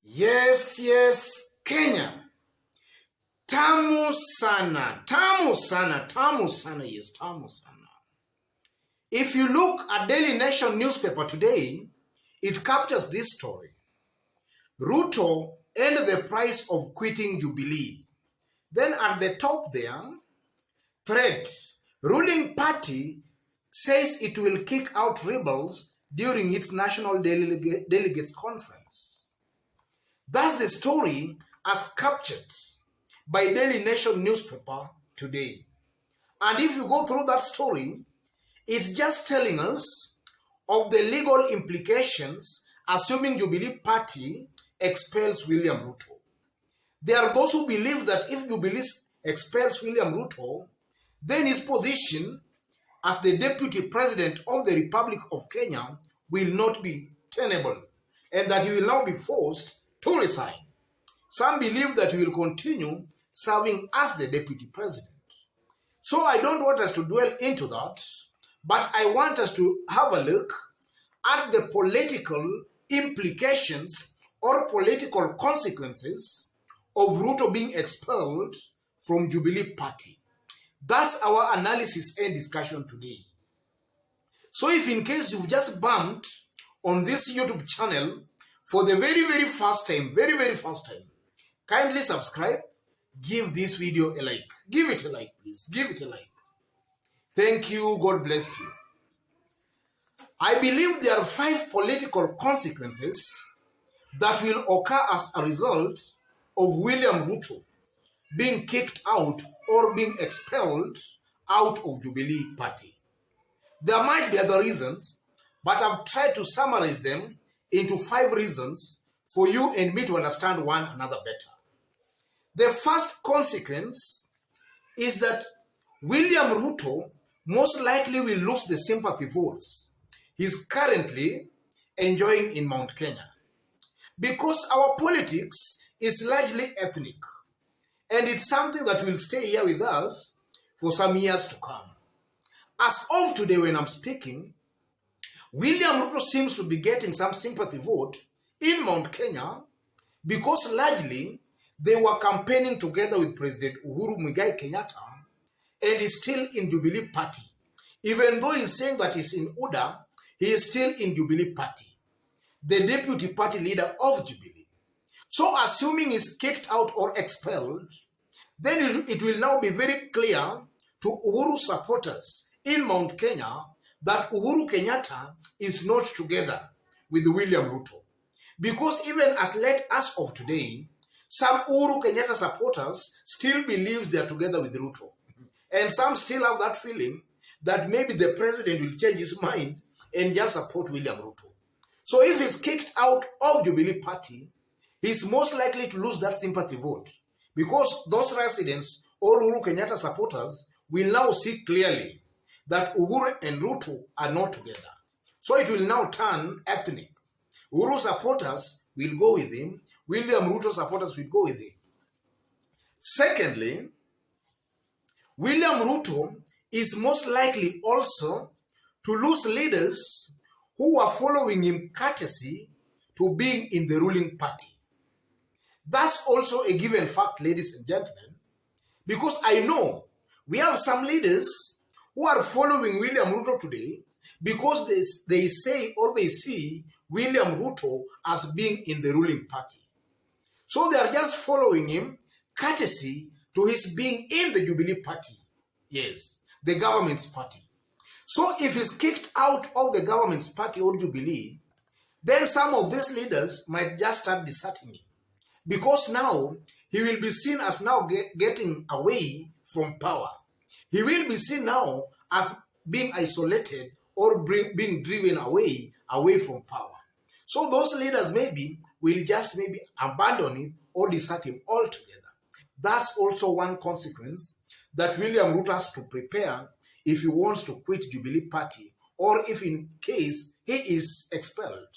Yes, Kenya. Tamu sana, yes, tamu sana. If you look at Daily Nation newspaper today, it captures this story. Ruto and the price of quitting Jubilee. Then at the top there, threat. Ruling party says it will kick out rebels during its national delegates conference. That's the story as captured by Daily Nation newspaper today. And if you go through that story, it's just telling us of the legal implications assuming Jubilee party expels William Ruto. There are those who believe that if Jubilee expels William Ruto, then his position as the deputy president of the Republic of Kenya will not be tenable and that he will now be forced to resign. Some believe that he will continue serving as the deputy president. So I don't want us to dwell into that, but I want us to have a look at the political implications or political consequences of Ruto being expelled from Jubilee party. That's our analysis and discussion today. So if in case you've just bumped on this YouTube channel for the very first time, kindly subscribe, give this video a like. Give it a like, please. Give it a like. Thank you. God bless you. I believe there are 5 political consequences that will occur as a result of William Ruto being kicked out or being expelled out of Jubilee party. There might be other reasons, but I've tried to summarize them into 5 reasons for you and me to understand one another better. The first consequence is that William Ruto most likely will lose the sympathy votes he's currently enjoying in Mount Kenya. Because our politics is largely ethnic, and it's something that will stay here with us for some years to come. As of today when I'm speaking, William Ruto seems to be getting some sympathy vote in Mount Kenya because largely they were campaigning together with President Uhuru Muigai Kenyatta and is still in Jubilee party. Even though he's saying that he's in UDA, he is still in Jubilee party, the deputy party leader of Jubilee. So assuming he's kicked out or expelled, then it will now be very clear to Uhuru supporters in Mount Kenya that Uhuru Kenyatta is not together with William Ruto. Because even as late as of today, some Uhuru Kenyatta supporters still believe they are together with Ruto. And some still have that feeling that maybe the president will change his mind and just support William Ruto. So if he's kicked out of Jubilee party, he's most likely to lose that sympathy vote because those residents or Uhuru Kenyatta supporters will now see clearly that Uhuru and Ruto are not together. So it will now turn ethnic. Uhuru supporters will go with him. William Ruto supporters will go with him. Secondly, William Ruto is most likely also to lose leaders who are following him courtesy to being in the ruling party. That's also a given fact, ladies and gentlemen, because I know we have some leaders who are following William Ruto today because they say or they see William Ruto as being in the ruling party. So they are just following him courtesy to his being in the Jubilee party. Yes, the government's party. So if he's kicked out of the government's party or Jubilee, then some of these leaders might just start deserting him. Because now he will be seen as now getting away from power. He will be seen now as being isolated or being driven away from power. So those leaders will just abandon him or desert him altogether. That's also one consequence that William Ruto has to prepare if he wants to quit Jubilee party or if in case he is expelled.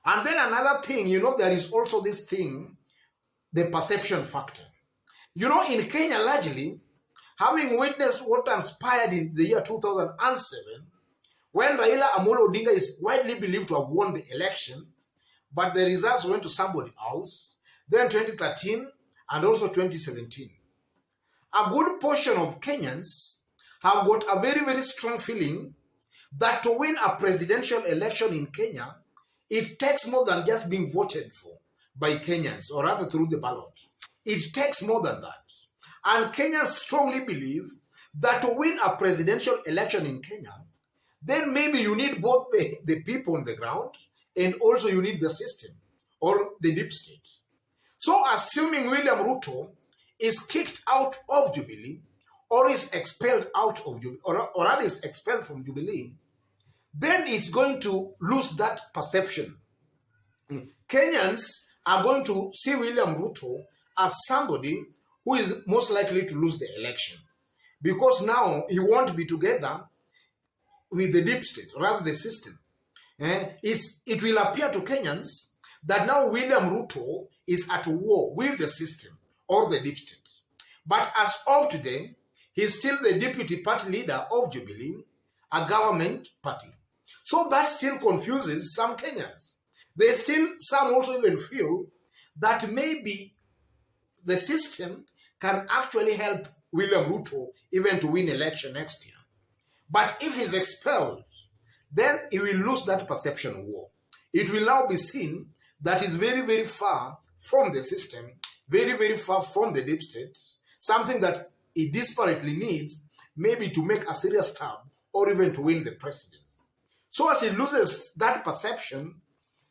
And then another thing, there is also this thing, the perception factor. In Kenya, largely, having witnessed what transpired in the year 2007, when Raila Amolo Odinga is widely believed to have won the election, but the results went to somebody else. Then 2013 and also 2017. A good portion of Kenyans have got a very, very strong feeling that to win a presidential election in Kenya, it takes more than just being voted for by Kenyans, or rather through the ballot. It takes more than that. And Kenyans strongly believe that to win a presidential election in Kenya, then maybe you need both the people on the ground and also you need the system or the deep state. So assuming William Ruto is kicked out of Jubilee or is expelled out of Jubilee, or rather is expelled from Jubilee, then it's going to lose that perception. Kenyans are going to see William Ruto as somebody who is most likely to lose the election, because now he won't be together with the deep state, rather the system. It will appear to Kenyans that now William Ruto is at war with the system or the deep state. But as of today, he's still the deputy party leader of Jubilee, a government party. So that still confuses some Kenyans. Some also even feel that maybe the system can actually help William Ruto even to win election next year. But if he's expelled, then he will lose that perception war. It will now be seen that he's very, very far from the system, very, very far from the deep state, something that he desperately needs maybe to make a serious stab or even to win the presidency. So as he loses that perception,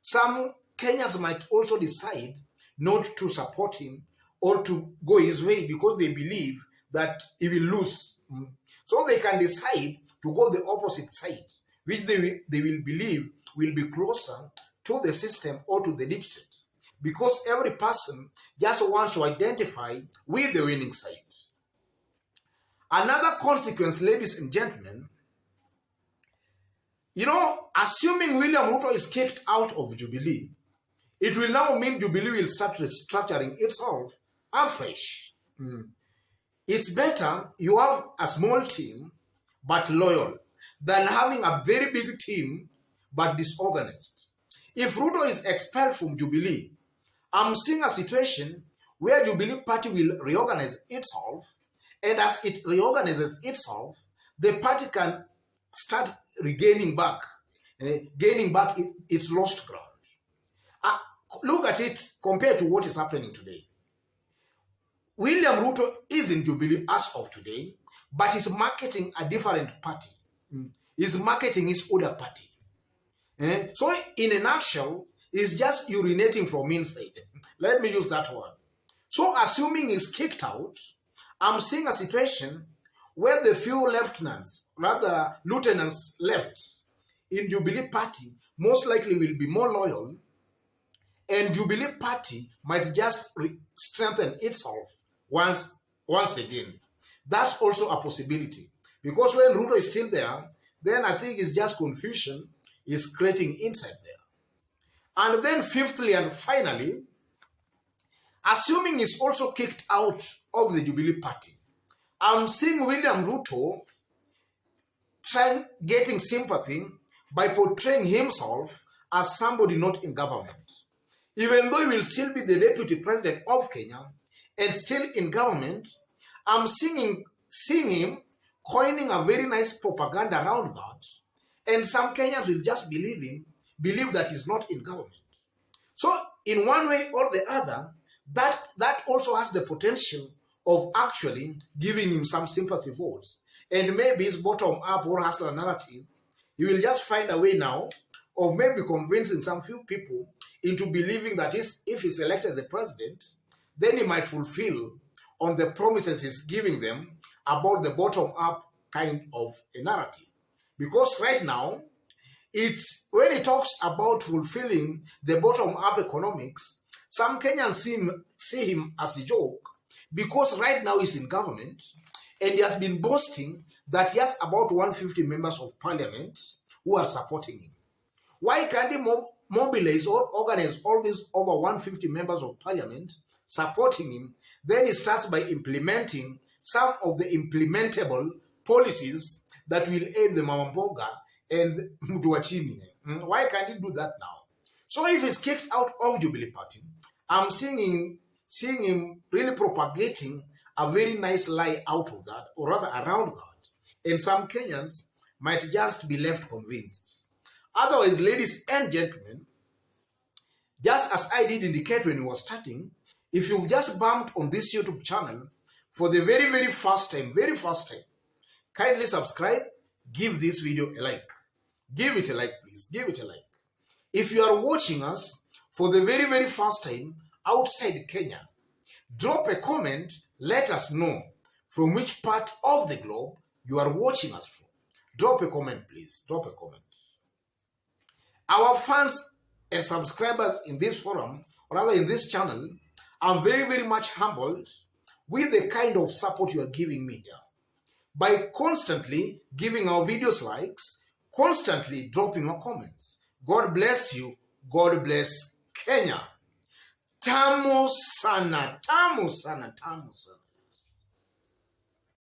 some Kenyans might also decide not to support him or to go his way because they believe that he will lose. So they can decide to go the opposite side, which they will believe will be closer to the system or to the deep state, because every person just wants to identify with the winning side. Another consequence, ladies and gentlemen, assuming William Ruto is kicked out of Jubilee, it will now mean Jubilee will start restructuring itself afresh. It's better you have a small team but loyal than having a very big team but disorganized. If Ruto is expelled from Jubilee, I'm seeing a situation where Jubilee Party will reorganize itself, and as it reorganizes itself, the party can start gaining back its lost ground. Look at it compared to what is happening today. William Ruto is in Jubilee as of today, but he's marketing a different party. He's marketing his other party. So in a nutshell, he's just urinating from inside. Let me use that word. So assuming he's kicked out, I'm seeing a situation where the few lieutenants left in Jubilee Party most likely will be more loyal, and Jubilee Party might just strengthen itself once again. That's also a possibility, because when Ruto is still there, then I think it's just confusion is creating inside there. And then fifthly and finally, assuming he's also kicked out of the Jubilee Party, I'm seeing William Ruto getting sympathy by portraying himself as somebody not in government. Even though he will still be the deputy president of Kenya and still in government, I'm seeing him coining a very nice propaganda around that, and some Kenyans will just believe that he's not in government. So in one way or the other, that also has the potential of actually giving him some sympathy votes. And maybe his bottom-up or hustler narrative, he will just find a way now of maybe convincing some few people into believing that if he's elected the president, then he might fulfill on the promises he's giving them about the bottom-up kind of a narrative. Because right now, when he talks about fulfilling the bottom-up economics, some Kenyans see him as a joke, because right now he's in government and he has been boasting that he has about 150 members of parliament who are supporting him. Why can't he mobilize or organize all these over 150 members of parliament supporting him? Then he starts by implementing some of the implementable policies that will aid the Mama Mboga and Mtu wa chini. Why can't he do that now? So if he's kicked out of Jubilee Party, I'm seeing him really propagating a very nice lie out of that, or rather around that. And some Kenyans might just be left convinced. Otherwise, ladies and gentlemen, just as I did indicate when we were starting, if you've just bumped on this YouTube channel for the very first time, kindly subscribe, give this video a like. Give it a like, please. Give it a like. If you are watching us for the very first time outside Kenya, drop a comment, let us know from which part of the globe you are watching us from. Drop a comment, please. Drop a comment. Our fans and subscribers in this forum, or rather in this channel, I'm very much humbled with the kind of support you are giving me here. By constantly giving our videos likes, constantly dropping your comments. God bless you. God bless Kenya. Tamu sana, tamu sana, tamu sana.